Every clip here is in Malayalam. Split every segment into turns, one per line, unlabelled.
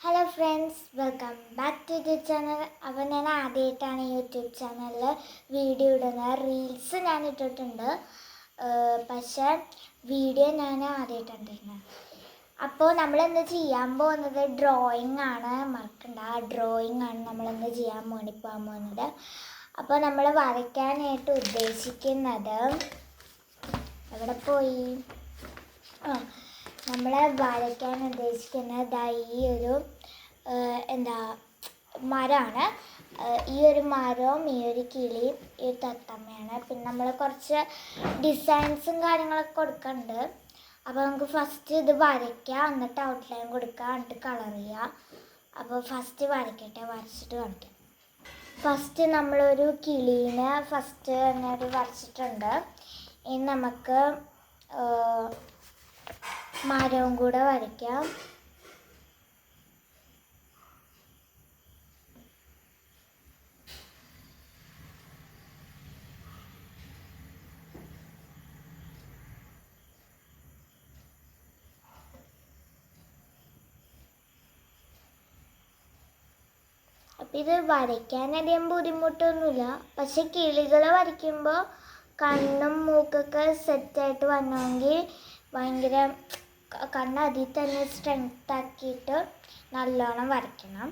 Hello friends, welcome back to YouTube channel. അപ്പോൾ ഞാൻ ആദ്യമായിട്ടാണ് യൂട്യൂബ് ചാനലിൽ വീഡിയോ ഇടുന്നത്. റീൽസ് ഞാൻ ഇട്ടിട്ടുണ്ട്, പക്ഷേ വീഡിയോ ഞാൻ ആദ്യമായിട്ടാണ് ഇടുന്നത്. അപ്പോൾ നമ്മളിന്ന് ചെയ്യാൻ പോകുന്നത് ഡ്രോയിങ് ആണ്. മറക്കണ്ട, ഡ്രോയിങ് ആണ് നമ്മളിന്ന് ചെയ്യാൻ പോകാൻ പോകുന്നത്. അപ്പോൾ നമ്മൾ വരയ്ക്കാനായിട്ട് ഉദ്ദേശിക്കുന്നത് എവിടെ പോയി നമ്മൾ വരയ്ക്കാൻ ഉദ്ദേശിക്കുന്നത് ഈ ഒരു മരമാണ്. ഈ ഒരു മരവും ഈ ഒരു കിളിയും ഈ ഒരു തത്തമ്മയാണ്. പിന്നെ നമ്മൾ കുറച്ച് ഡിസൈൻസും കാര്യങ്ങളൊക്കെ കൊടുക്കുന്നുണ്ട്. അപ്പോൾ നമുക്ക് ഫസ്റ്റ് ഇത് വരയ്ക്കാം, എന്നിട്ട് ഔട്ട്ലൈൻ കൊടുക്കുക, എന്നിട്ട് കളർ ചെയ്യുക. അപ്പോൾ ഫസ്റ്റ് വരച്ചിട്ട് കാണിക്കാം. ഫസ്റ്റ് നമ്മളൊരു കിളീനെ അങ്ങനെ വരച്ചിട്ടുണ്ട്. ഇനി നമുക്ക് മരവും കൂടെ വരയ്ക്കാം. അപ്പം ഇത് വരയ്ക്കാനധികം ബുദ്ധിമുട്ടൊന്നുമില്ല. പക്ഷെ കിളികളെ വരയ്ക്കുമ്പോൾ കണ്ണും മൂക്കൊക്കെ സെറ്റായിട്ട് വരണമെങ്കിൽ ഭയങ്കര കണ്ണ് അതിൽ തന്നെ സ്ട്രെങ്ത് ആക്കിയിട്ട് നല്ലോണം വരയ്ക്കണം.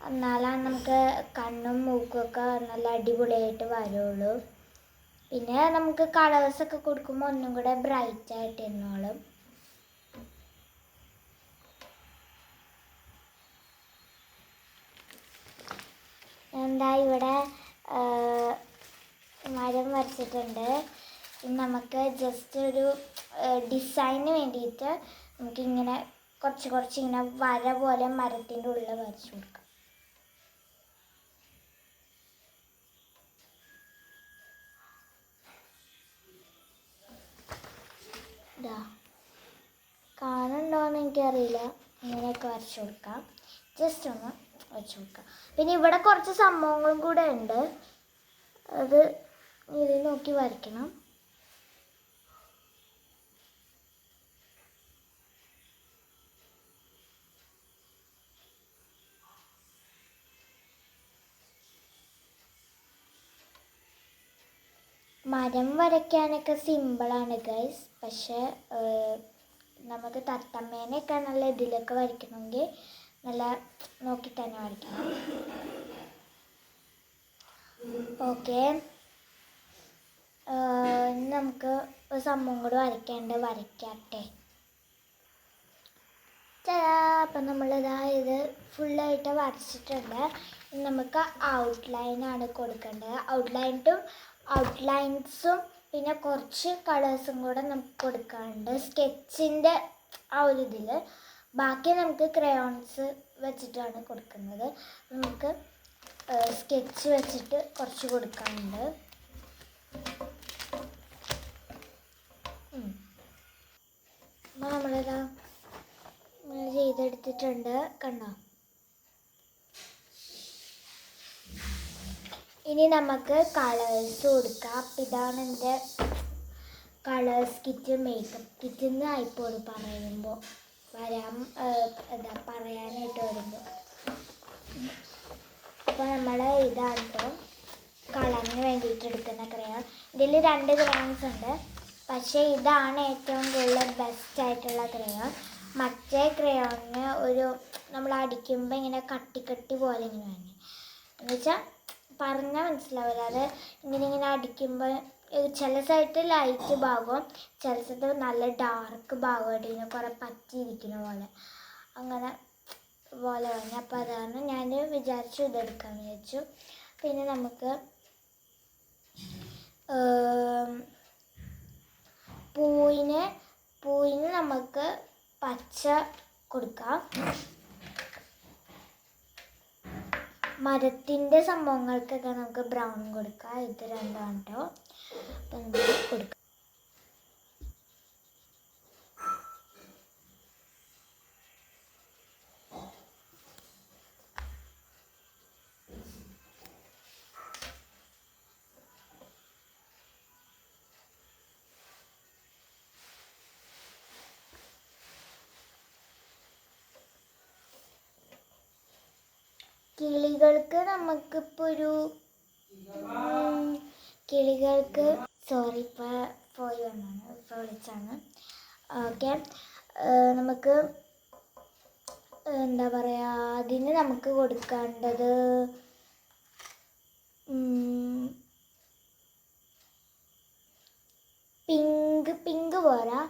എന്നാലാണ് നമുക്ക് കണ്ണും മൂക്കൊക്കെ നല്ല അടിപൊളിയായിട്ട് വരുള്ളൂ. പിന്നെ നമുക്ക് കളേഴ്സൊക്കെ കൊടുക്കുമ്പോൾ ഒന്നും കൂടെ ബ്രൈറ്റ് ആയിട്ട് ഇരുന്നോളും. ഇവിടെ മരം വരച്ചിട്ടുണ്ട്. നമുക്ക് ജസ്റ്റ് ഒരു ഡിസൈന് വേണ്ടിയിട്ട് നമുക്കിങ്ങനെ കുറച്ച് ഇങ്ങനെ വര പോലെ മരത്തിൻ്റെ ഉള്ളിൽ വരച്ചു കൊടുക്കാം. ഇതാ കാണുന്നുണ്ടോയെന്ന് എനിക്കറിയില്ല. ഇങ്ങനെയൊക്കെ വരച്ചു കൊടുക്കാം. ജസ്റ്റ് ഒന്ന് വരച്ചു കൊടുക്കാം. പിന്നെ ഇവിടെ കുറച്ച് സംഭവങ്ങളും കൂടെ ഉണ്ട്, അത് ഇതിൽ നോക്കി വരയ്ക്കണം. മരം വരയ്ക്കാനൊക്കെ സിമ്പിളാണ് ഗൈസ്. പക്ഷേ നമുക്ക് തത്തമ്മേനെയൊക്കെ നല്ല ഇതിലൊക്കെ വരയ്ക്കണമെങ്കിൽ നല്ല നോക്കി തന്നെ വരയ്ക്കണം. ഓക്കെ, നമുക്ക് ഒരു സംഭവം കൂടെ വരയ്ക്കാട്ടെ. അപ്പം നമ്മളിത് ഫുള്ളായിട്ട് വരച്ചിട്ടുണ്ട്. നമുക്ക് ഔട്ട്ലൈനാണ് കൊടുക്കേണ്ടത്. ഔട്ട്ലൈൻസും പിന്നെ കുറച്ച് കളേഴ്സും കൂടെ നമുക്ക് കൊടുക്കാറുണ്ട് സ്കെച്ചിൻ്റെ ആ ഒരു ഇതിൽ. ബാക്കി നമുക്ക് ക്രയോൺസ് വെച്ചിട്ടാണ് കൊടുക്കുന്നത്. നമുക്ക് സ്കെച്ച് വെച്ചിട്ട് കുറച്ച് കൊടുക്കാറുണ്ട്. അപ്പോൾ നമ്മളിതാ ചെയ്തെടുത്തിട്ടുണ്ട്, കണ്ടോ. ഇനി നമുക്ക് കളേഴ്സ് കൊടുക്കാം. അപ്പം ഇതാണ് എൻ്റെ കളേഴ്സ് കിറ്റ്, മേക്കപ്പ് കിറ്റെന്ന് ആയിപ്പോൾ പറയുമ്പോൾ പറയാനായിട്ട് വരുമ്പോൾ. അപ്പോൾ നമ്മൾ ഇതാണ് കേട്ടോ കളറിന് വേണ്ടിയിട്ട് എടുക്കുന്ന ക്രയോൺ. ഇതിൽ 2 ക്രയോൺസ് ഉണ്ട്, പക്ഷേ ഇതാണ് ഏറ്റവും കൂടുതൽ ബെസ്റ്റായിട്ടുള്ള ക്രയോൺ. മറ്റേ ക്രയോണിന് നമ്മൾ അടിക്കുമ്പോൾ ഇങ്ങനെ കട്ടി പോലെ ഇങ്ങനെ വേണം. എന്നുവെച്ചാൽ പറഞ്ഞാൽ മനസ്സിലാവില്ല. അത് ഇങ്ങനെ അടിക്കുമ്പോൾ ചില സ്ഥലത്ത് ലൈറ്റ് ഭാഗവും ചില സ്ഥലത്ത് നല്ല ഡാർക്ക് ഭാഗമായിട്ട് ഇങ്ങനെ കുറേ പറ്റിയിരിക്കുന്ന പോലെ അങ്ങനെ വേണം. അപ്പോൾ അതാണ് ഞാൻ വിചാരിച്ചു ഇതെടുക്കാമെന്ന് വിചാരിച്ചു. പിന്നെ നമുക്ക് പൂവിന് നമുക്ക് പച്ച കൊടുക്കാം. മരത്തിൻ്റെ സംഭവങ്ങൾക്കൊക്കെ നമുക്ക് ബ്രൗൺ കൊടുക്കാം. ഇത് രണ്ടാണ് കേട്ടോ. അപ്പം നമുക്ക് കൊടുക്കാം. കിളികൾക്ക് നമുക്കിപ്പോൾ ഒരു കിളികൾക്ക് സോറി ഇപ്പോൾ പോയി വന്നാണ്, ഇപ്പോൾ വിളിച്ചാണ്. ഓക്കെ, നമുക്ക് എന്താ പറയുക, അതിന് നമുക്ക് കൊടുക്കേണ്ടത് പിങ്ക് പോരാ,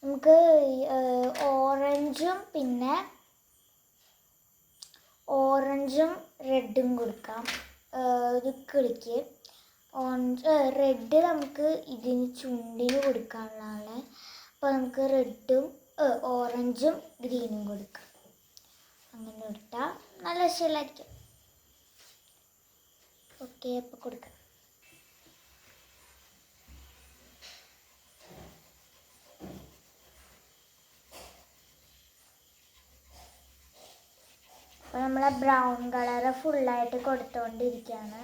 നമുക്ക് ഓറഞ്ചും പിന്നെ ഓറഞ്ചും റെഡും കൊടുക്കാം. ഒരു കിളിക്ക് ഓറഞ്ച് റെഡ് നമുക്ക് ഇതിന് ചുണ്ടിന് കൊടുക്കാനുള്ളതാണ്. അപ്പോൾ നമുക്ക് റെഡും ഓറഞ്ചും ഗ്രീനും കൊടുക്കാം. അങ്ങനെ കൊടുത്താൽ നല്ല ശീലമായിരിക്കും. ഓക്കെ, അപ്പോൾ കൊടുക്കാം. അപ്പോൾ നമ്മളെ ബ്രൗൺ കളറ് ഫുള്ളായിട്ട് കൊടുത്തുകൊണ്ടിരിക്കുകയാണ്.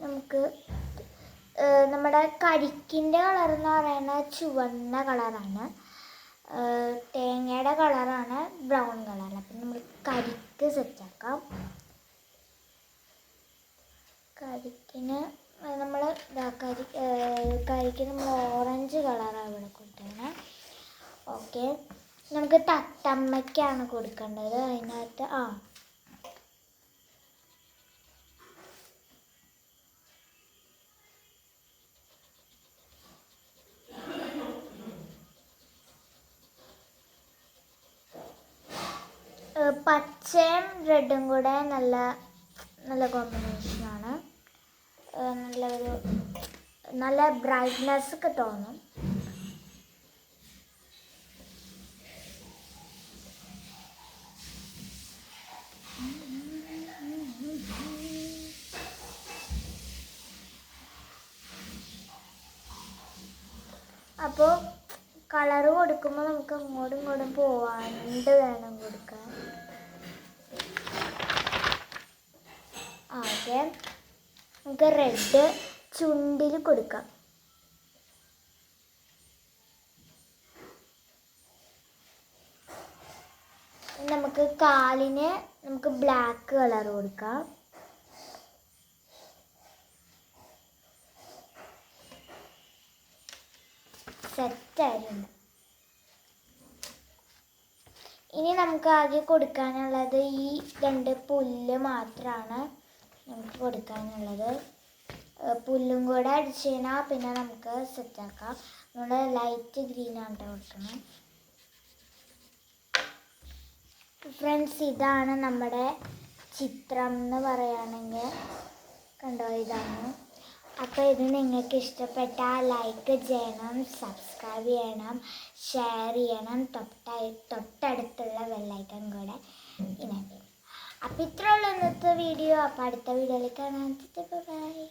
നമുക്ക് നമ്മുടെ കരിക്കിൻ്റെ കളർ എന്ന് പറയുന്നത് ചുവന്ന കളറാണ്, തേങ്ങയുടെ കളറാണ് ബ്രൗൺ കളർ. അപ്പം നമ്മൾ കരിക്ക് സെറ്റാക്കാം. കരിക്കിന് നമ്മൾ കരിക്ക് നമ്മൾ ഓറഞ്ച് കളറാണ് ഇവിടെ കൊടുത്തത്. ഓക്കെ, നമുക്ക് തത്തമ്മയ്ക്കാണ് കൊടുക്കേണ്ടത്. അതിനകത്ത് പച്ചയും റെഡും കൂടെ നല്ല കോമ്പിനേഷനാണ്. നല്ല ബ്രൈറ്റ്നെസ് ഒക്കെ തോന്നും. അപ്പോൾ കളറ് കൊടുക്കുമ്പോൾ നമുക്ക് അങ്ങോട്ടും ഇങ്ങോട്ടും പോവാണ്ട് വേണം കൊടുക്കാൻ. ഓക്കെ, നമുക്ക് റെഡ് ചുണ്ടിൽ കൊടുക്കാം. നമുക്ക് കാലിന് നമുക്ക് ബ്ലാക്ക് കളർ കൊടുക്കാം. സെറ്റായിട്ടുണ്ട്. ഇനി നമുക്ക് ആകെ കൊടുക്കാനുള്ളത് ഈ 2 പുല്ല് മാത്രമാണ് നമുക്ക് കൊടുക്കാനുള്ളത്. പുല്ലും കൂടെ അടിച്ച് കഴിഞ്ഞാൽ പിന്നെ നമുക്ക് സെറ്റാക്കാം. നമ്മുടെ ലൈറ്റ് ഗ്രീനാണ് കൊടുക്കണം. ഫ്രണ്ട്സ്, ഇതാണ് നമ്മുടെ ചിത്രം എന്ന് പറയുകയാണെങ്കിൽ. കണ്ടോ, ഇതാണ്. അപ്പോൾ ഇത് നിങ്ങൾക്ക് ഇഷ്ടപ്പെട്ടാൽ ലൈക്ക് ചെയ്യണം, സബ്സ്ക്രൈബ് ചെയ്യണം, ഷെയർ ചെയ്യണം, തൊട്ടടുത്തുള്ള ബെല്ലൈക്കൺ കൂടെ ഇനേബിൾ. അപ്പോൾ ഇത്രയുള്ള ഇന്നത്തെ വീഡിയോ. അപ്പോൾ അടുത്ത വീഡിയോയിൽ കാണാൻ. ബൈ.